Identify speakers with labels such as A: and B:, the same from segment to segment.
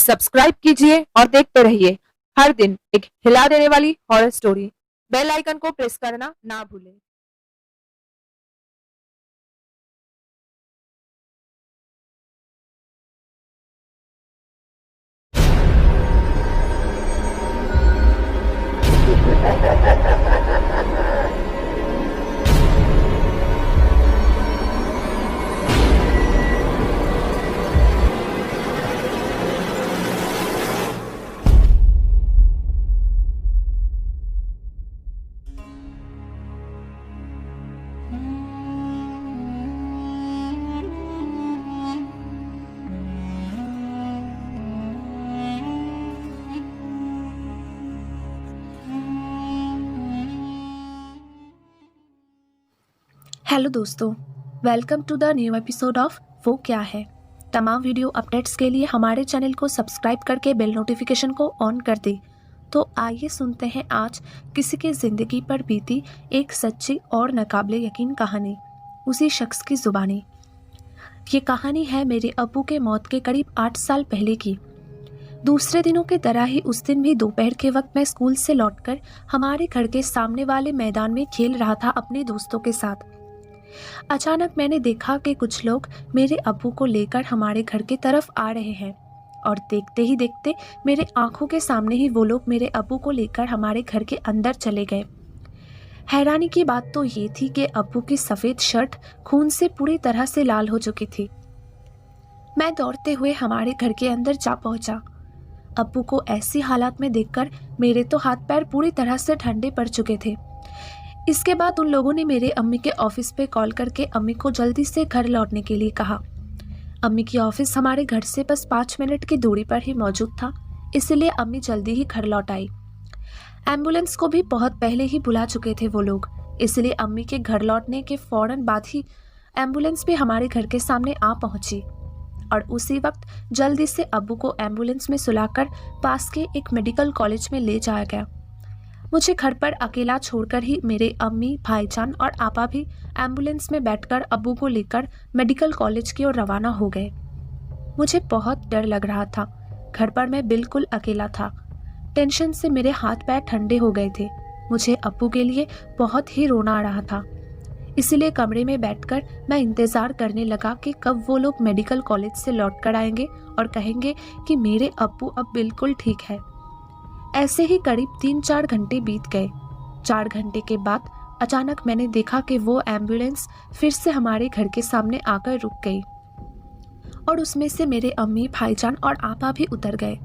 A: Subscribe कीजिए और देखते रहिए हर दिन एक हिला देने वाली हॉरर स्टोरी। बेल आइकन को प्रेस करना ना भूलें।
B: हेलो दोस्तों, welcome to the new episode of वो क्या है। तमाम वीडियो अपडेट्स के लिए हमारे चैनल को सब्सक्राइब करके बेल नोटिफिकेशन को ऑन कर दें। तो आइए सुनते हैं आज किसी की ज़िंदगी पर बीती एक सच्ची और नाकाबिले यकीन कहानी, उसी शख्स की ज़ुबानी। ये कहानी है मेरे अब्बू के मौत के करीब 8 साल पहले की। दूसरे दिनों की तरह ही उस दिन भी दोपहर के वक्त मैं स्कूल से लौटकर हमारे घर के सामने वाले मैदान में खेल रहा था अपने दोस्तों के साथ। अचानक मैंने देखा कि कुछ लोग मेरे अब्बू को लेकर हमारे घर की तरफ आ रहे हैं और देखते ही देखते मेरे आंखों के सामने ही वो लोग मेरे अब्बू को लेकर हमारे घर के अंदर चले गए। हैरानी की बात तो ये थी कि अब्बू की सफ़ेद शर्ट खून से पूरी तरह से लाल हो चुकी थी। मैं दौड़ते हुए हमारे घर के अंदर जा पहुंचा। अब्बू को ऐसी हालात में देखकर मेरे तो हाथ पैर पूरी तरह से ठंडे पड़ चुके थे। इसके बाद उन लोगों ने मेरे अम्मी के ऑफिस पे कॉल करके अम्मी को जल्दी से घर लौटने के लिए कहा। अम्मी की ऑफिस हमारे घर से बस 5 मिनट की दूरी पर ही मौजूद था, इसलिए अम्मी जल्दी ही घर लौट आई। एम्बुलेंस को भी बहुत पहले ही बुला चुके थे वो लोग, इसलिए अम्मी के घर लौटने के फौरन बाद ही एम्बुलेंस भी हमारे घर के सामने आ पहुंची और उसी वक्त जल्दी से अब्बू को एम्बुलेंस में सुलाकर पास के एक मेडिकल कॉलेज में ले जाया गया। मुझे घर पर अकेला छोड़कर ही मेरे अम्मी, भाईजान और आपा भी एम्बुलेंस में बैठकर अब्बू को लेकर मेडिकल कॉलेज की ओर रवाना हो गए। मुझे बहुत डर लग रहा था। घर पर मैं बिल्कुल अकेला था। टेंशन से मेरे हाथ पैर ठंडे हो गए थे। मुझे अब्बू के लिए बहुत ही रोना आ रहा था। इसीलिए कमरे में बैठकर मैं इंतज़ार करने लगा कि कब वो लोग मेडिकल कॉलेज से लौट कर आएंगे और कहेंगे कि मेरे अब्बू अब बिल्कुल ठीक है। ऐसे ही करीब 3-4 घंटे बीत गए। 4 घंटे के बाद अचानक मैंने देखा कि वो एम्बुलेंस फिर से हमारे घर के सामने आकर रुक गई और उसमें से मेरे अम्मी, भाईजान और आपा भी उतर गए।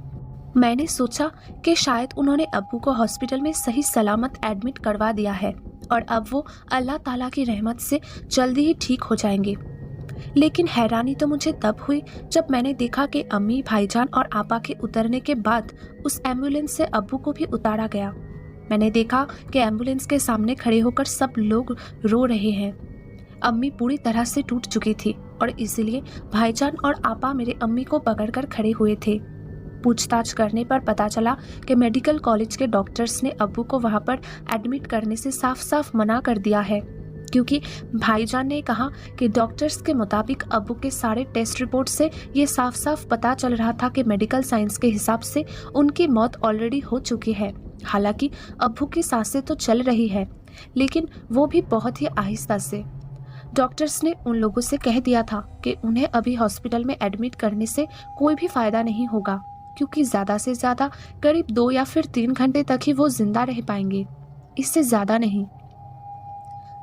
B: मैंने सोचा कि शायद उन्होंने अब्बू को हॉस्पिटल में सही सलामत एडमिट करवा दिया है और अब वो अल्लाह ताला की रहमत से जल्दी ही ठीक हो जाएंगे। लेकिन हैरानी तो मुझे तब हुई जब मैंने देखा कि अम्मी, भाईजान और आपा के उतरने के बाद उस एम्बुलेंस से अब्बू को भी उतारा गया। मैंने देखा कि एम्बुलेंस के सामने खड़े होकर सब लोग रो रहे हैं। अम्मी पूरी तरह से टूट चुकी थी और इसीलिए भाईजान और आपा मेरे अम्मी को पकड़कर खड़े हुए थे। पूछताछ करने पर पता चला कि मेडिकल कॉलेज के डॉक्टर्स ने अब्बू को वहां पर एडमिट करने से साफ साफ मना कर दिया है, क्योंकि भाईजान ने कहा कि डॉक्टर्स के मुताबिक अब्बू के सारे टेस्ट रिपोर्ट से ये साफ साफ पता चल रहा था कि मेडिकल साइंस के हिसाब से उनकी मौत ऑलरेडी हो चुकी है। हालांकि अब्बू की सांसें तो चल रही है, लेकिन वो भी बहुत ही आहिस्ता से। डॉक्टर्स ने उन लोगों से कह दिया था कि उन्हें अभी हॉस्पिटल में एडमिट करने से कोई भी फ़ायदा नहीं होगा, क्योंकि ज़्यादा से ज़्यादा करीब 2 या फिर 3 घंटे तक ही वो जिंदा रह पाएंगे, इससे ज़्यादा नहीं।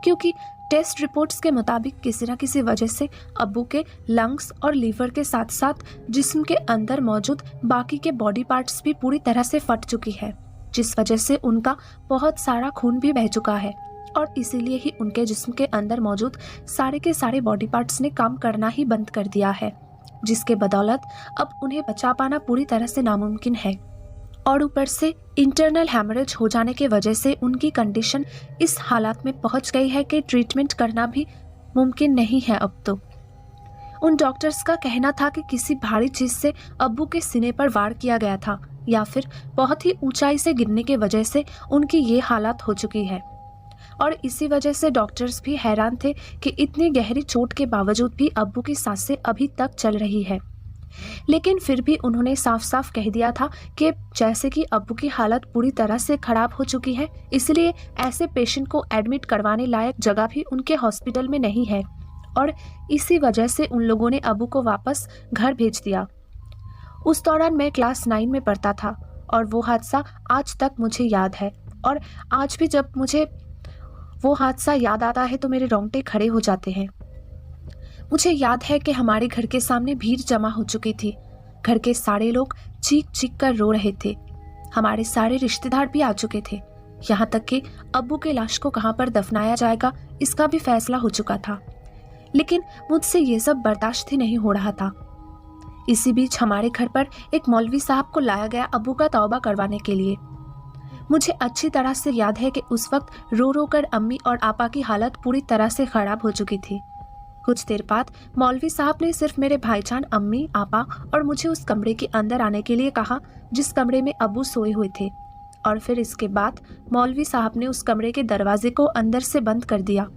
B: क्योंकि टेस्ट रिपोर्ट्स के मुताबिक किसी न किसी वजह से अब्बू के लंग्स और लीवर के साथ साथ जिस्म के अंदर मौजूद बाकी के बॉडी पार्ट्स भी पूरी तरह से फट चुकी है, जिस वजह से उनका बहुत सारा खून भी बह चुका है और इसीलिए ही उनके जिस्म के अंदर मौजूद सारे के सारे बॉडी पार्ट्स ने काम करना ही बंद कर दिया है, जिसके बदौलत अब उन्हें बचा पाना पूरी तरह से नामुमकिन है। और ऊपर से इंटरनल हैमरेज हो जाने की वजह से उनकी कंडीशन इस हालात में पहुंच गई है कि ट्रीटमेंट करना भी मुमकिन नहीं है अब तो। उन डॉक्टर्स का कहना था कि किसी भारी चीज़ से अब्बू के सीने पर वार किया गया था या फिर बहुत ही ऊंचाई से गिरने की वजह से उनकी ये हालात हो चुकी है। और इसी वजह से डॉक्टर्स भी हैरान थे कि इतनी गहरी चोट के बावजूद भी अब्बू की सांसें अभी तक चल रही है। लेकिन फिर भी उन्होंने साफ साफ कह दिया था कि जैसे कि अब्बू की हालत पूरी तरह से खराब हो चुकी है, इसलिए ऐसे पेशेंट को एडमिट करवाने लायक जगह भी उनके हॉस्पिटल में नहीं है और इसी वजह से उन लोगों ने अब्बू को वापस घर भेज दिया। उस दौरान मैं क्लास 9 में पढ़ता था और वो हादसा आज तक मुझे याद है और आज भी जब मुझे वो हादसा याद आता है तो मेरे रोंगटे खड़े हो जाते हैं। मुझे याद है कि हमारे घर के सामने भीड़ जमा हो चुकी थी। घर के सारे लोग चीख चीख कर रो रहे थे। हमारे सारे रिश्तेदार भी आ चुके थे। यहाँ तक कि अब्बू के लाश को कहाँ पर दफनाया जाएगा इसका भी फैसला हो चुका था। लेकिन मुझसे ये सब बर्दाश्त ही नहीं हो रहा था। इसी बीच हमारे घर पर एक मौलवी साहब को लाया गया अब्बू का तौबा करवाने के लिए। मुझे अच्छी तरह से याद है कि उस वक्त रो रो कर अम्मी और आपा की हालत पूरी तरह से खराब हो चुकी थी। कुछ देर बाद मौलवी साहब ने सिर्फ मेरे भाईजान, अम्मी, आपा और मुझे उस कमरे के अंदर आने के लिए कहा जिस कमरे में अब्बू सोए हुए थे और फिर इसके बाद मौलवी साहब ने उस कमरे के दरवाजे को अंदर से बंद कर दिया।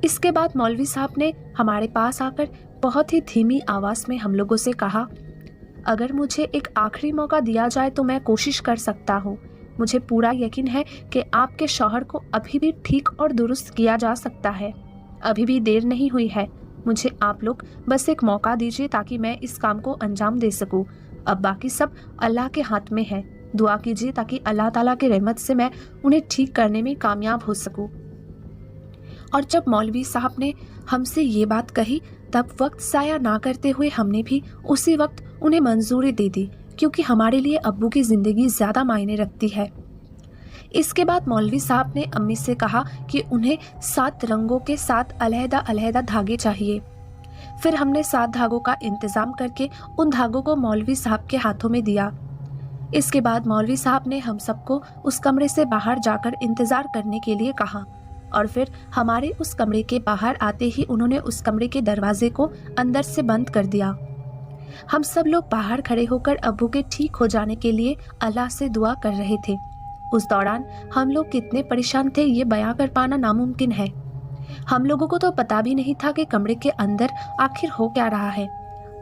B: इसके बाद मौलवी साहब ने हमारे पास आकर बहुत ही धीमी आवाज़ में हम लोगों से कहा, अगर मुझे एक आखिरी मौका दिया जाए तो मैं कोशिश कर सकता हूँ। मुझे पूरा यकीन है कि आपके शौहर को अभी भी ठीक और दुरुस्त किया जा सकता है। अभी भी देर नहीं हुई है। मुझे आप लोग बस एक मौका दीजिए ताकि मैं इस काम को अंजाम दे सकूं। अब बाकी सब अल्लाह के हाथ में है। दुआ कीजिए ताकि अल्लाह ताला की रहमत से मैं उन्हें ठीक करने में कामयाब हो सकूं। और जब मौलवी साहब ने हमसे ये बात कही तब वक्त ज़ाया ना करते हुए हमने भी उसी वक्त उन्हें मंजूरी दे दी, क्योंकि हमारे लिए अब्बू की ज़िंदगी ज़्यादा मायने रखती है। इसके बाद मौलवी साहब ने अम्मी से कहा कि उन्हें 7 रंगों के 7 अलहदा-अलहदा धागे चाहिए। फिर हमने 7 धागों का इंतज़ाम करके उन धागों को मौलवी साहब के हाथों में दिया। इसके बाद मौलवी साहब ने हम सबको उस कमरे से बाहर जाकर इंतज़ार करने के लिए कहा और फिर हमारे उस कमरे के बाहर आते ही उन्होंने उस कमरे के दरवाजे को अंदर से बंद कर दिया। हम सब लोग बाहर खड़े होकर अब्बू के ठीक हो जाने के लिए अल्लाह से दुआ कर रहे थे। उस दौरान हम लोग कितने परेशान थे ये बयां कर पाना नामुमकिन है। हम लोगों को तो पता भी नहीं था कि कमरे के अंदर आखिर हो क्या रहा है।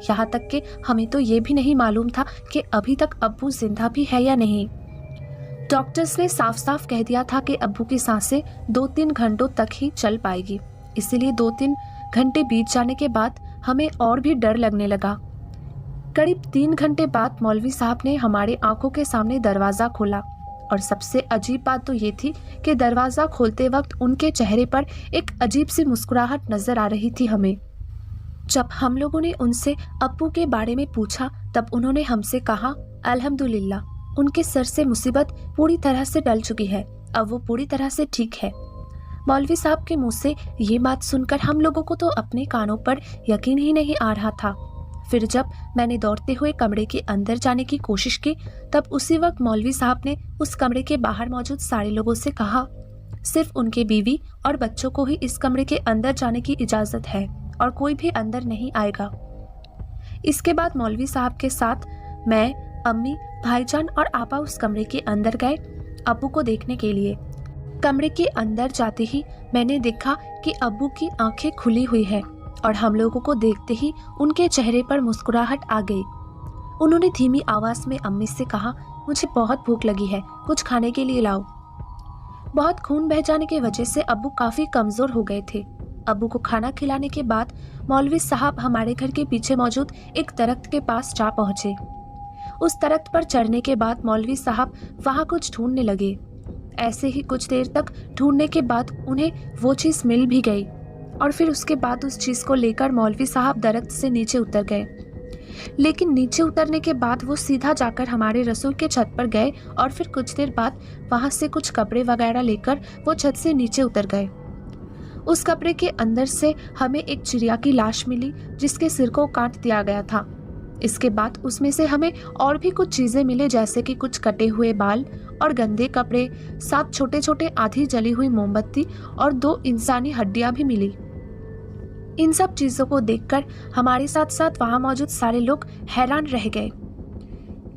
B: यहाँ तक कि हमें तो ये भी नहीं मालूम था कि अभी तक अब्बू जिंदा भी है या नहीं। डॉक्टर्स ने साफ साफ कह दिया था कि अब्बू की सांसें 2-3 घंटों तक ही चल पाएगी। इसीलिए 2-3 घंटे बीत जाने के बाद हमें और भी डर लगने लगा। करीब 3 घंटे बाद मौलवी साहब ने हमारे आंखों के सामने दरवाज़ा खोला और सबसे अजीब बात तो ये थी कि दरवाज़ा खोलते वक्त उनके चेहरे पर एक अजीब सी मुस्कुराहट नजर आ रही थी हमें। जब हम लोगों ने उनसे अब्बू के बारे में पूछा तब उन्होंने हमसे कहा, अल्हम्दुलिल्लाह, उनके सर से मुसीबत पूरी तरह से टल चुकी है। अब वो पूरी तरह से ठीक है। मौलवी साहब के मुंह से ये बात सुनकर हम लोगों को तो अपने कानों पर यकीन ही नहीं आ रहा था। फिर जब मैंने दौड़ते हुए कमरे के अंदर जाने की कोशिश की तब उसी वक्त मौलवी साहब ने उस कमरे के बाहर मौजूद सारे लोगों से कहा, सिर्फ उनके बीवी और बच्चों को ही इस कमरे के अंदर जाने की इजाज़त है और कोई भी अंदर नहीं आएगा। इसके बाद मौलवी साहब के साथ मैं, अम्मी, भाईजान और आपा उस कमरे के अंदर गए अब्बू को देखने के लिए। कमरे के अंदर जाते ही मैंने देखा कि अब्बू की आंखें खुली हुई है और हम लोगों को देखते ही उनके चेहरे पर मुस्कुराहट आ गई। उन्होंने धीमी आवाज़ में अम्मी से कहा, मुझे बहुत भूख लगी है, कुछ खाने के लिए लाओ। बहुत खून बह जाने की वजह से अब्बू काफ़ी कमज़ोर हो गए थे। अब्बू को खाना खिलाने के बाद मौलवी साहब हमारे घर के पीछे मौजूद एक दरख्त के पास जा पहुँचे। उस दरख्त पर चढ़ने के बाद मौलवी साहब वहाँ कुछ ढूंढने लगे। ऐसे ही कुछ देर तक ढूंढने के बाद उन्हें वो चीज़ मिल भी गई और फिर उसके बाद उस चीज़ को लेकर मौलवी साहब दरख्त से नीचे उतर गए। लेकिन नीचे उतरने के बाद वो सीधा जाकर हमारे रसोई के छत पर गए और फिर कुछ देर बाद वहाँ से कुछ कपड़े वगैरह लेकर वो छत से नीचे उतर गए। उस कपड़े के अंदर से हमें एक चिड़िया की लाश मिली जिसके सिर को काट दिया गया था। इसके बाद उसमें से हमें और भी कुछ चीज़ें मिले, जैसे कि कुछ कटे हुए बाल और गंदे कपड़े, 7 छोटे छोटे आधी जली हुई मोमबत्ती और 2 इंसानी हड्डियां भी मिली। इन सब चीज़ों को देखकर हमारे साथ साथ वहाँ मौजूद सारे लोग हैरान रह गए।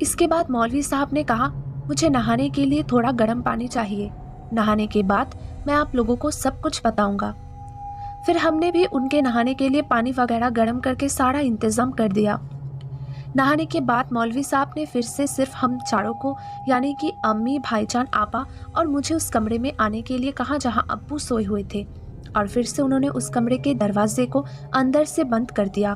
B: इसके बाद मौलवी साहब ने कहा, मुझे नहाने के लिए थोड़ा गर्म पानी चाहिए। नहाने के बाद मैं आप लोगों को सब कुछ बताऊंगा। फिर हमने भी उनके नहाने के लिए पानी वगैरह गर्म करके सारा इंतज़ाम कर दिया। नहाने के बाद मौलवी साहब ने फिर से सिर्फ हम चारों को यानी कि अम्मी, भाईजान, आपा और मुझे उस कमरे में आने के लिए कहा जहां अब्बू सोए हुए थे, और फिर से उन्होंने उस कमरे के दरवाजे को अंदर से बंद कर दिया।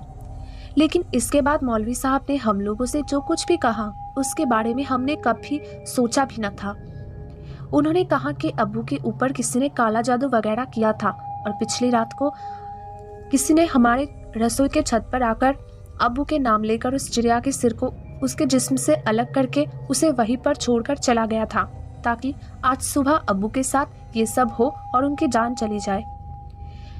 B: लेकिन इसके बाद मौलवी साहब ने हम लोगों से जो कुछ भी कहा उसके बारे में हमने कभी सोचा भी न था। उन्होंने कहा कि अब्बू के ऊपर किसी ने काला जादू वगैरह किया था और पिछली रात को किसी ने हमारे रसोई के छत पर आकर अब्बू के नाम लेकर उस चिड़िया के सिर को उसके जिस्म से अलग करके उसे वहीं पर छोड़कर चला गया था, ताकि आज सुबह अब्बू के साथ ये सब हो और उनकी जान चली जाए।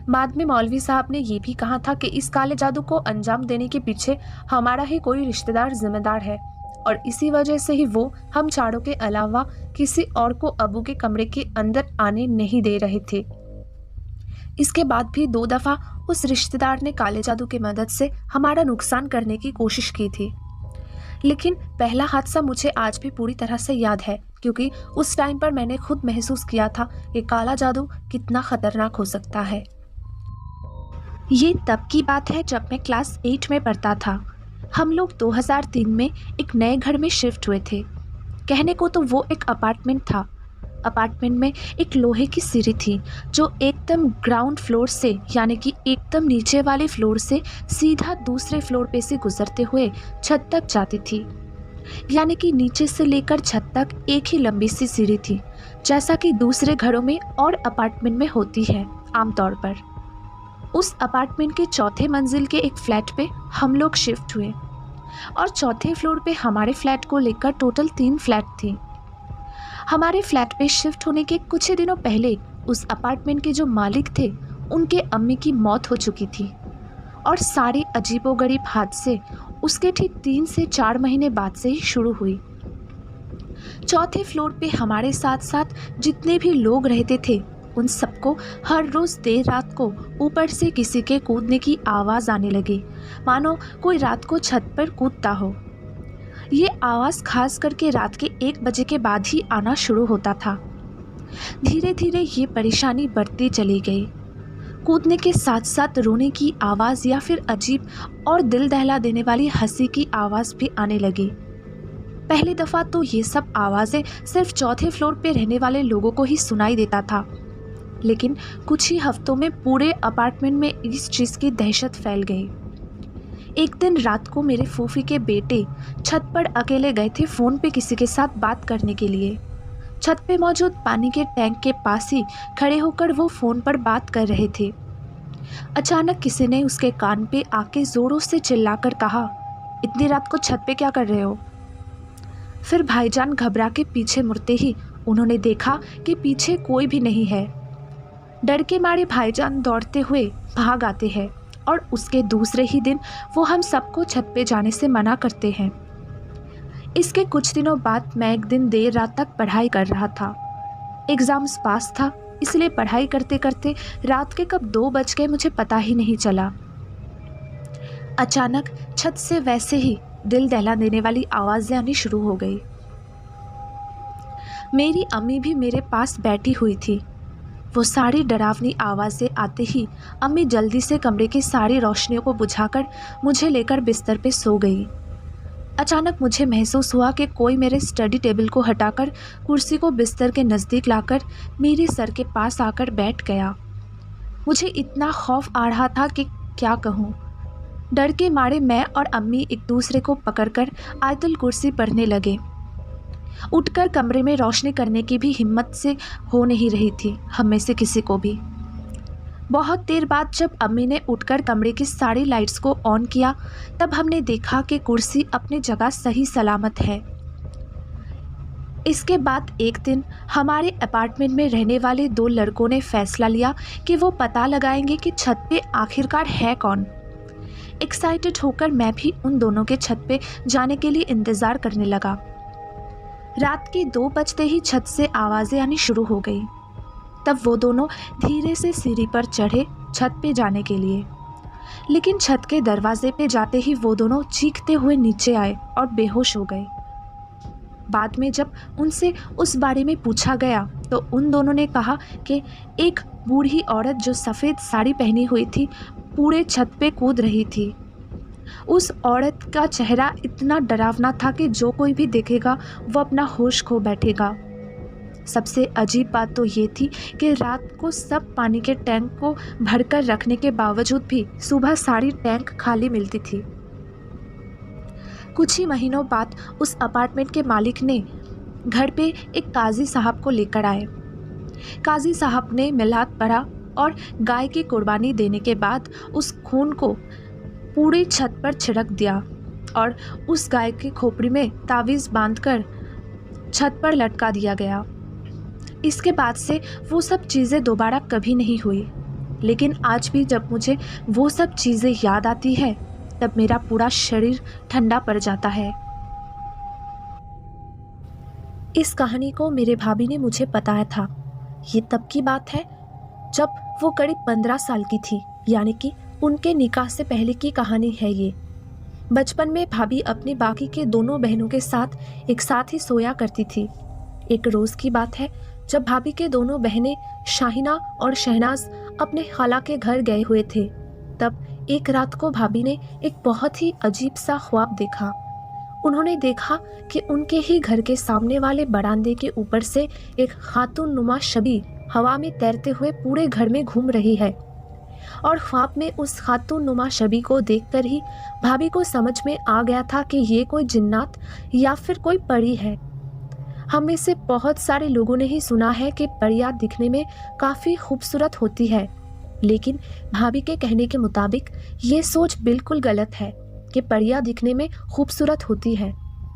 B: बाद में मौलवी साहब ने ये भी कहा था कि इस काले जादू को अंजाम देने के पीछे हमारा ही कोई रिश्तेदार जिम्मेदार है, और इसी वजह से ही वो हम चारों के अलावा किसी और को अब्बू के कमरे के अंदर आने नहीं दे रहे थे। इसके बाद भी 2 दफ़ा उस रिश्तेदार ने काले जादू की मदद से हमारा नुकसान करने की कोशिश की थी। लेकिन पहला हादसा मुझे आज भी पूरी तरह से याद है, क्योंकि उस टाइम पर मैंने खुद महसूस किया था कि काला जादू कितना खतरनाक हो सकता है। ये तब की बात है जब मैं क्लास 8 में पढ़ता था। हम लोग 2003 में एक नए घर में शिफ्ट हुए थे। कहने को तो वो एक अपार्टमेंट था। अपार्टमेंट में एक लोहे की सीढ़ी थी जो एकदम ग्राउंड फ्लोर से यानी कि एकदम नीचे वाले फ्लोर से सीधा दूसरे फ्लोर पे से गुजरते हुए छत तक जाती थी। यानी कि नीचे से लेकर छत तक एक ही लंबी सी सीढ़ी थी, जैसा कि दूसरे घरों में और अपार्टमेंट में होती है आमतौर पर। उस अपार्टमेंट के चौथे मंजिल के एक फ्लैट पे हम लोग शिफ्ट हुए, और चौथे फ्लोर पे हमारे फ्लैट को लेकर टोटल 3 फ्लैट थी। हमारे फ्लैट पे शिफ्ट होने के कुछ ही दिनों पहले उस अपार्टमेंट के जो मालिक थे उनके अम्मी की मौत हो चुकी थी, और सारे अजीबोगरीब हादसे उसके ठीक 3 से 4 महीने बाद से ही शुरू हुई। चौथे फ्लोर पे हमारे साथ साथ जितने भी लोग रहते थे उन सबको हर रोज़ देर रात को ऊपर से किसी के कूदने की आवाज़ आने लगी, मानो कोई रात को छत पर कूदता हो। ये आवाज़ खास करके रात के 1 बजे के बाद ही आना शुरू होता था। धीरे धीरे ये परेशानी बढ़ती चली गई। कूदने के साथ साथ रोने की आवाज़ या फिर अजीब और दिल दहला देने वाली हंसी की आवाज़ भी आने लगी। पहली दफ़ा तो ये सब आवाज़ें सिर्फ चौथे फ्लोर पे रहने वाले लोगों को ही सुनाई देता था, लेकिन कुछ ही हफ्तों में पूरे अपार्टमेंट में इस चीज़ की दहशत फैल गई। एक दिन रात को मेरे फूफी के बेटे छत पर अकेले गए थे फ़ोन पे किसी के साथ बात करने के लिए। छत पे मौजूद पानी के टैंक के पास ही खड़े होकर वो फ़ोन पर बात कर रहे थे। अचानक किसी ने उसके कान पे आके ज़ोरों से चिल्लाकर कहा, इतनी रात को छत पे क्या कर रहे हो? फिर भाईजान घबरा के पीछे मुड़ते ही उन्होंने देखा कि पीछे कोई भी नहीं है। डर के मारे भाईजान दौड़ते हुए भाग आते हैं, और उसके दूसरे ही दिन वो हम सबको छत पे जाने से मना करते हैं। इसके कुछ दिनों बाद मैं एक दिन देर रात तक पढ़ाई कर रहा था। एग्ज़ाम्स पास था, इसलिए पढ़ाई करते करते रात के कब 2 बज गए मुझे पता ही नहीं चला। अचानक छत से वैसे ही दिल दहला देने वाली आवाज़ें आनी शुरू हो गई। मेरी अम्मी भी मेरे पास बैठी हुई थी। वो सारी डरावनी आवाज़ें आते ही अम्मी जल्दी से कमरे की सारी रोशनियों को बुझाकर मुझे लेकर बिस्तर पे सो गई। अचानक मुझे महसूस हुआ कि कोई मेरे स्टडी टेबल को हटाकर कुर्सी को बिस्तर के नज़दीक लाकर मेरे सर के पास आकर बैठ गया। मुझे इतना खौफ आ रहा था कि क्या कहूँ। डर के मारे मैं और अम्मी एक दूसरे को पकड़कर आयतुल कुर्सी पढ़ने लगे। उठकर कमरे में रोशनी करने की भी हिम्मत से हो नहीं रही थी हम में से किसी को भी। बहुत देर बाद जब अम्मी ने उठकर कमरे की सारी लाइट्स को ऑन किया, तब हमने देखा कि कुर्सी अपनी जगह सही सलामत है। इसके बाद एक दिन हमारे अपार्टमेंट में रहने वाले 2 लड़कों ने फैसला लिया कि वो पता लगाएंगे कि छत पे आखिरकार है कौन। एक्साइटेड होकर मैं भी उन दोनों के छत पे जाने के लिए इंतज़ार करने लगा। रात के 2 बजते ही छत से आवाज़ें आनी शुरू हो गई। तब वो दोनों धीरे से सीढ़ी पर चढ़े छत पे जाने के लिए, लेकिन छत के दरवाजे पे जाते ही वो दोनों चीखते हुए नीचे आए और बेहोश हो गए। बाद में जब उनसे उस बारे में पूछा गया तो उन दोनों ने कहा कि एक बूढ़ी औरत जो सफ़ेद साड़ी पहनी हुई थी पूरे छत पे कूद रही थी। उस औरत का चेहरा इतना डरावना था कि जो कोई भी देखेगा वो अपना होश खो बैठेगा। सबसे अजीब बात तो ये थी कि रात को सब पानी के टैंक को भरकर रखने के बावजूद भी सुबह सारी टैंक खाली मिलती थी। कुछ ही महीनों बाद उस अपार्टमेंट के मालिक ने घर पे एक काजी साहब को लेकर आए। काजी साहब ने मिलाद पढ़ा और गाय की कुर्बानी देने के बाद उस खून को पूरी छत पर छिड़क दिया और उस गाय की खोपड़ी में तावीज़ बांधकर छत पर लटका दिया गया। इसके बाद से वो सब चीज़ें दोबारा कभी नहीं हुई, लेकिन आज भी जब मुझे वो सब चीज़ें याद आती है तब मेरा पूरा शरीर ठंडा पड़ जाता है। इस कहानी को मेरे भाभी ने मुझे बताया था। ये तब की बात है जब वो करीब 15 साल की थी, यानी कि उनके निकाह से पहले की कहानी है ये। बचपन में भाभी अपनी बाकी के दोनों बहनों के साथ एक साथ ही सोया करती थी। एक रोज़ की बात है जब भाभी के दोनों बहनें शाहिना और शहनाज अपने खाला के घर गए हुए थे। तब एक रात को भाभी ने एक बहुत ही अजीब सा ख्वाब देखा। उन्होंने देखा कि उनके ही घर के सामने वाले बरामदे के ऊपर से एक खातून नुमा शबी हवा में तैरते हुए पूरे घर में घूम रही है, और ख्वाब में उस खातून नुमा शबी को देखकर ही भाभी को समझ में आ गया था कि ये कोई जिन्नात या फिर कोई परी है। हम में से बहुत सारे लोगों ने ही सुना है कि परियां दिखने में काफ़ी खूबसूरत होती है, लेकिन भाभी के कहने के मुताबिक ये सोच बिल्कुल गलत है कि परियां दिखने में खूबसूरत होती है,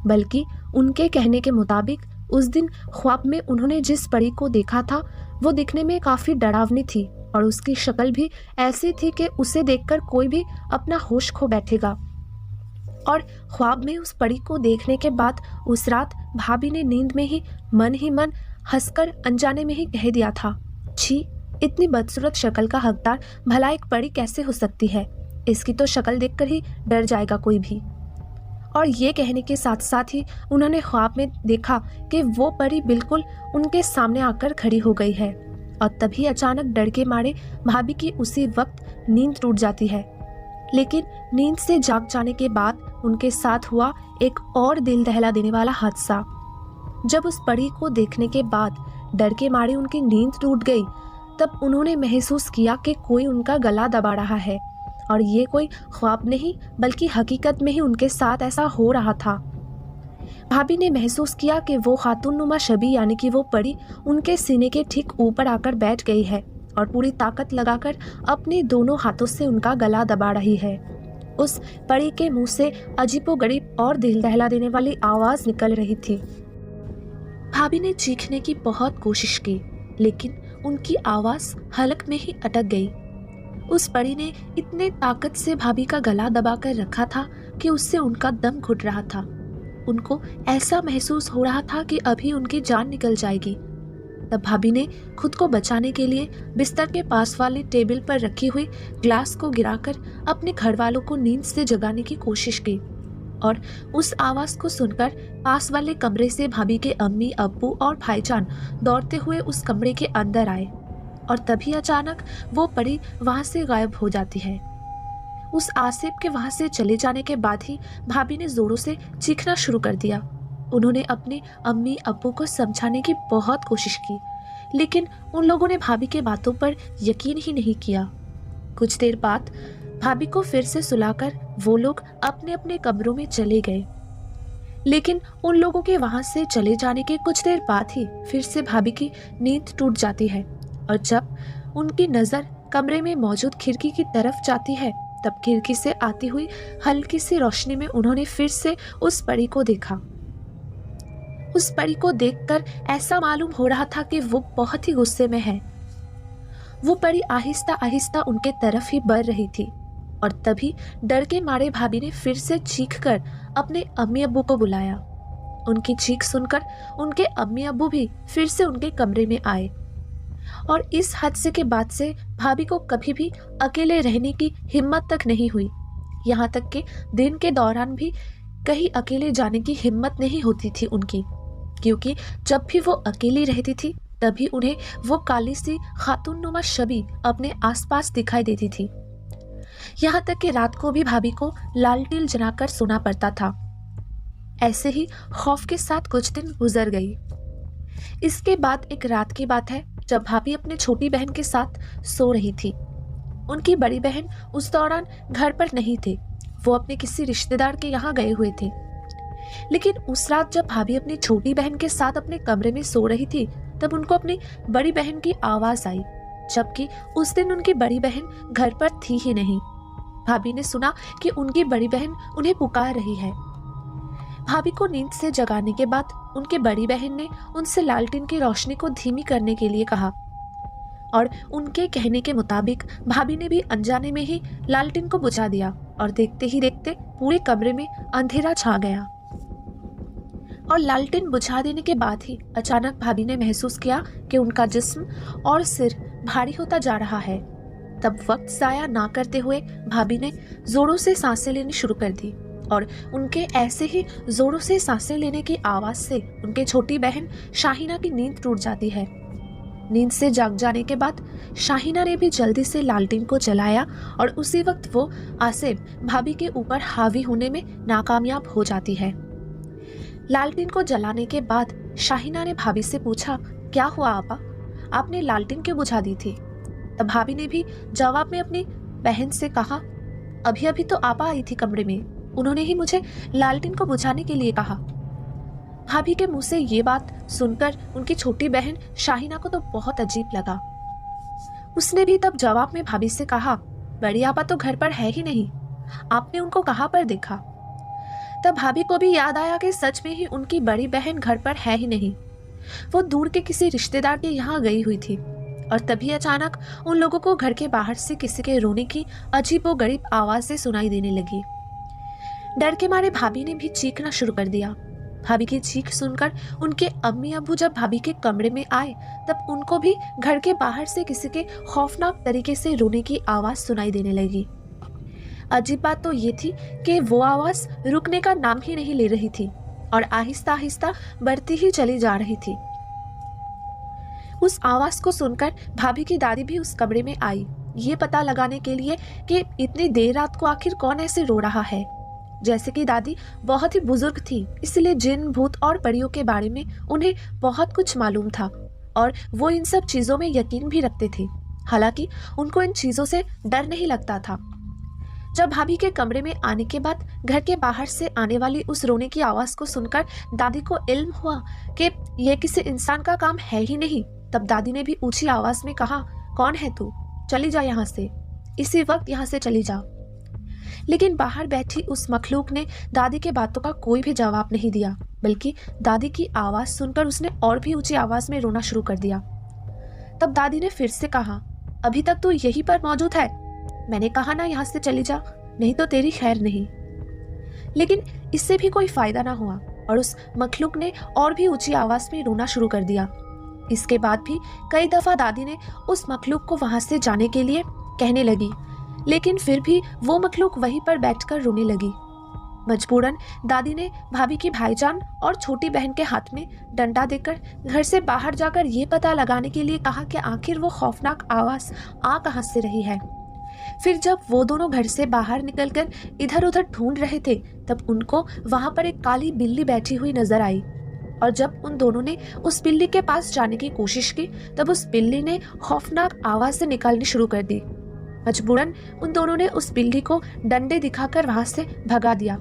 B: बल्कि उनके कहने के मुताबिक उस दिन ख्वाब में उन्होंने जिस परी को देखा था वो दिखने में काफ़ी डरावनी थी और उसकी शक्ल भी ऐसी थी कि उसे देखकर कोई भी अपना होश खो बैठेगा। और ख्वाब में उस परी को देखने के बाद उस रात भाभी ने नींद में ही मन हंसकर अनजाने में ही कह दिया था, छी, इतनी बदसूरत शक्ल का हकदार भला एक परी कैसे हो सकती है, इसकी तो शक्ल देखकर ही डर जाएगा कोई भी। और ये कहने के साथ साथ ही उन्होंने ख्वाब में देखा कि वो परी बिल्कुल उनके सामने आकर खड़ी हो गई है, और तभी अचानक डर के मारे भाभी की उसी वक्त नींद टूट जाती है। लेकिन नींद से जाग जाने के बाद उनके साथ हुआ एक और दिल दहला देने वाला हादसा। जब उस परी को देखने के बाद डर के मारे उनकी नींद टूट गई, तब उन्होंने महसूस किया कि कोई उनका गला दबा रहा है, और ये कोई ख्वाब नहीं बल्कि हकीकत में ही उनके साथ ऐसा हो रहा था। भाभी ने महसूस किया कि वो खातून नुमा शबी यानी कि वो परी उनके सीने के ठीक ऊपर आकर बैठ गई है और पूरी ताकत लगाकर अपने दोनों हाथों से उनका गला दबा रही है। उस परी के मुंह से अजीबोगरीब और दिल दहला देने वाली आवाज निकल रही थी। भाभी ने चीखने की बहुत कोशिश की, लेकिन उनकी आवाज हलक में ही अटक गई। उस परी ने इतने ताकत से भाभी का गला दबाकर रखा था कि उससे उनका दम घुट रहा था। उनको ऐसा महसूस हो रहा था कि अभी उनकी जान निकल जाएगी। तब भाभी ने खुद को बचाने के लिए बिस्तर के पास वाले टेबल पर रखी हुई ग्लास को गिराकर अपने घर वालों को नींद से जगाने की कोशिश की, और उस आवाज को सुनकर पास वाले कमरे से भाभी के अम्मी, अब्बू और भाईजान दौड़ते हुए उस कमरे के अंदर आए, और तभी अचानक वो परी वहां से गायब हो जाती है। उस आसिफ के वहां से चले जाने के बाद ही भाभी ने जोरों से चीखना शुरू कर दिया। उन्होंने अपने अम्मी अब्बू को समझाने की बहुत कोशिश की, लेकिन उन लोगों ने भाभी के बातों पर यकीन ही नहीं किया। कुछ देर बाद भाभी को फिर से सुलाकर वो लोग अपने अपने कमरों में चले गए, लेकिन उन लोगों के वहां से चले जाने के कुछ देर बाद ही फिर से भाभी की नींद टूट जाती है, और जब उनकी नजर कमरे में मौजूद खिड़की की तरफ जाती है तब खिड़की से आती हुई हल्की सी रोशनी में उन्होंने फिर से उस परी को देखा। उस परी को देखकर ऐसा मालूम हो रहा था कि वो बहुत ही गुस्से में है। वो परी आहिस्ता आहिस्ता उनके तरफ ही बढ़ रही थी, और तभी डर के मारे भाभी ने फिर से चीखकर अपने अम्मी अब्बू को बुलाया। उनकी चीख सुनकर उनके अम्मी अब्बू भी फिर से उनके कमरे में आए, और इस हादसे के बाद से भाभी को कभी भी अकेले रहने की हिम्मत तक नहीं हुई। यहाँ तक कि दिन के दौरान भी कहीं अकेले जाने की हिम्मत नहीं होती थी उनकी, क्योंकि जब भी वो अकेली रहती थी तभी उन्हें वो काली सी खातून नुमा शबी अपने आसपास दिखाई देती थी। यहाँ तक कि रात को भी भाभी को लालटेन जलाकर सोना पड़ता था। ऐसे ही खौफ के साथ कुछ दिन गुजर गई। इसके बाद एक रात की बात है, जब भाभी अपनी छोटी बहन के साथ सो रही थी। उनकी बड़ी बहन उस दौरान घर पर नहीं थे, वो अपने किसी रिश्तेदार के यहाँ गए हुए थे। लेकिन उस रात जब भाभी अपनी छोटी बहन के साथ अपने कमरे में सो रही थी, तब उनको अपनी बड़ी बहन की आवाज आई, जबकि उस दिन उनकी बड़ी बहन घर पर थी ही नहीं। भाभी ने सुना कि उनकी बड़ी बहन उन्हें पुकार रही है। भाभी को नींद से जगाने के बाद उनकी बड़ी बहन ने उनसे लालटेन की रोशनी को धीमी करने के लिए कहा और उनके कहने के मुताबिक भाभी ने भी अनजाने में ही लालटेन को बुझा दिया और देखते ही देखते पूरे कमरे में अंधेरा छा गया। और लालटेन बुझा देने के बाद ही अचानक भाभी ने महसूस किया कि उनका जिस्म और सिर भारी होता जा रहा है। तब वक्त जाया ना करते हुए भाभी ने जोरों से सांसें लेनी शुरू कर दी और उनके ऐसे ही जोरों से सांसें लेने की आवाज से उनकी छोटी बहन शाहीना की नींद टूट जाती है। नींद से जाग जाने के बाद शाहीना ने भी जल्दी से लालटेन को जलाया और उसी वक्त वो आसिफ भाभी के ऊपर हावी होने में नाकामयाब हो जाती है। लालटेन को जलाने के बाद शाहीना ने भाभी से पूछा, क्या हुआ आपा, आपने लालटेन क्यों बुझा दी थी? तब भाभी ने भी जवाब में अपनी बहन से कहा, अभी अभी तो आपा आई थी कमरे में, उन्होंने ही मुझे लालटेन को बुझाने के लिए कहा। भाभी के मुंह से ये बात सुनकर उनकी छोटी बहन शाहीना को तो बहुत अजीब लगा। उसने भी तब जवाब में भाभी से कहा, बड़ी आपा तो घर पर है ही नहीं, आपने उनको कहाँ पर देखा? तब भाभी को भी याद आया कि सच में ही उनकी बड़ी बहन घर पर है ही नहीं, वो दूर के किसी रिश्तेदार के यहाँ गई हुई थी। और तभी अचानक उन लोगों को घर के बाहर से किसी के रोने की अजीबोगरीब आवाज़ें सुनाई देने लगी। डर के मारे भाभी ने भी चीखना शुरू कर दिया। भाभी की चीख सुनकर उनके अम्मी अब्बू जब भाभी के कमरे में आए, तब उनको भी घर के बाहर से किसी के खौफनाक तरीके से रोने की आवाज़ सुनाई देने लगी। अजीब बात तो ये थी कि वो आवाज़ रुकने का नाम ही नहीं ले रही थी और आहिस्ता आहिस्ता बढ़ती ही चली जा रही थी। उस आवाज को सुनकर भाभी की दादी भी उस कमरे में आई, ये पता लगाने के लिए कि इतनी देर रात को आखिर कौन ऐसे रो रहा है। जैसे कि दादी बहुत ही बुजुर्ग थी, इसलिए जिन, भूत और परियों के बारे में उन्हें बहुत कुछ मालूम था और वो इन सब चीजों में यकीन भी रखते थे। हालांकि उनको इन चीजों से डर नहीं लगता था। जब भाभी के कमरे में आने के बाद घर के बाहर से आने वाली उस रोने की आवाज को सुनकर दादी को इल्म हुआ कि यह किसी इंसान का काम है ही नहीं, तब दादी ने भी ऊंची आवाज में कहा, कौन है तू, चली जा यहाँ से, इसी वक्त यहाँ से चली जा। लेकिन बाहर बैठी उस मखलूक ने दादी के बातों का कोई भी जवाब नहीं दिया, बल्कि दादी की आवाज सुनकर उसने और भी ऊंची आवाज में रोना शुरू कर दिया। तब दादी ने फिर से कहा, अभी तक तू यहीं पर मौजूद है, मैंने कहा ना यहाँ से चली जा, नहीं तो तेरी खैर नहीं। लेकिन इससे भी कोई फायदा ना हुआ और उस मखलूक ने और भी ऊंची आवाज में रोना शुरू कर दिया। इसके बाद भी कई दफा दादी ने उस मखलूक को वहां से जाने के लिए कहने लगी, लेकिन फिर भी वो मखलूक वहीं पर बैठकर रोने लगी। मजबूरन दादी ने भाभी की भाईजान और छोटी बहन के हाथ में डंडा देकर घर से बाहर जाकर ये पता लगाने के लिए कहा कि आखिर वो खौफनाक आवाज आ कहां से रही है। फिर जब वो दोनों घर से बाहर निकलकर इधर उधर ढूंढ रहे थे, तब उनको वहां पर एक काली बिल्ली बैठी हुई नजर आई और जब उन दोनों ने उस बिल्ली के पास जाने की कोशिश की, तब उस बिल्ली ने खौफनाक आवाज से निकालनी शुरू कर दी। मजबूरन उन दोनों ने उस बिल्ली को डंडे दिखाकर वहां से भगा दिया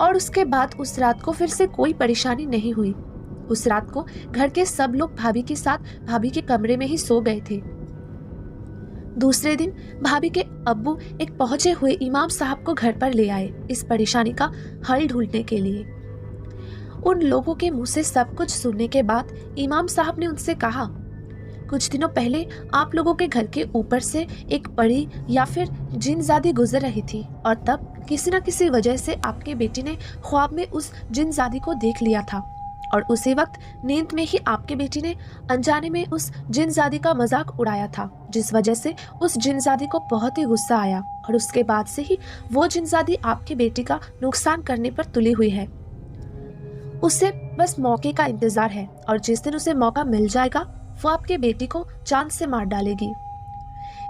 B: और उसके बाद उस रात को फिर से कोई परेशानी नहीं हुई। उस रात को घर के सब लोग भाभी के साथ भाभी के कमरे में ही सो गए थे। दूसरे दिन भाभी के अब्बू एक पहुंचे हुए इमाम साहब को घर पर ले आए इस परेशानी का हल ढूंढने के लिए। उन लोगों के मुंह से सब कुछ सुनने के बाद इमाम साहब ने उनसे कहा, कुछ दिनों पहले आप लोगों के घर के ऊपर से एक परी या फिर जिनजादी गुजर रही थी और तब किसी न किसी वजह से आपके बेटी ने ख्वाब में उस जिनजादी को देख लिया था और उसी वक्त नींद में ही आपके बेटी ने अनजाने में उस जिनजादी का मजाक उड़ाया था, जिस वजह से उस जिनजादी को बहुत ही गुस्सा आया और उसके बाद से ही वो जिनजादी आपके बेटी का नुकसान करने पर तुली हुई है। उसे बस मौके का इंतजार है और जिस दिन उसे मौका मिल जाएगा वो आपके बेटी को चांद से मार डालेगी।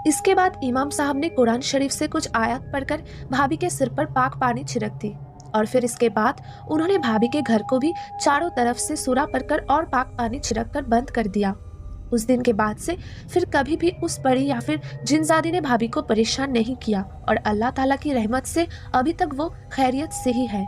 B: इसके बाद इमाम साहब ने कुरान शरीफ से कुछ आयत पढ़कर भाभी के सिर पर पाक पानी छिड़क दी और फिर इसके बाद उन्होंने भाभी के घर को भी चारों तरफ से सूरा पढ़कर और पाक पानी छिड़क कर बंद कर दिया। उस दिन के बाद से फिर कभी भी उस परी या फिर जिनजादी ने भाभी को परेशान नहीं किया और अल्लाह ताला की रहमत से अभी तक वो खैरियत से ही है।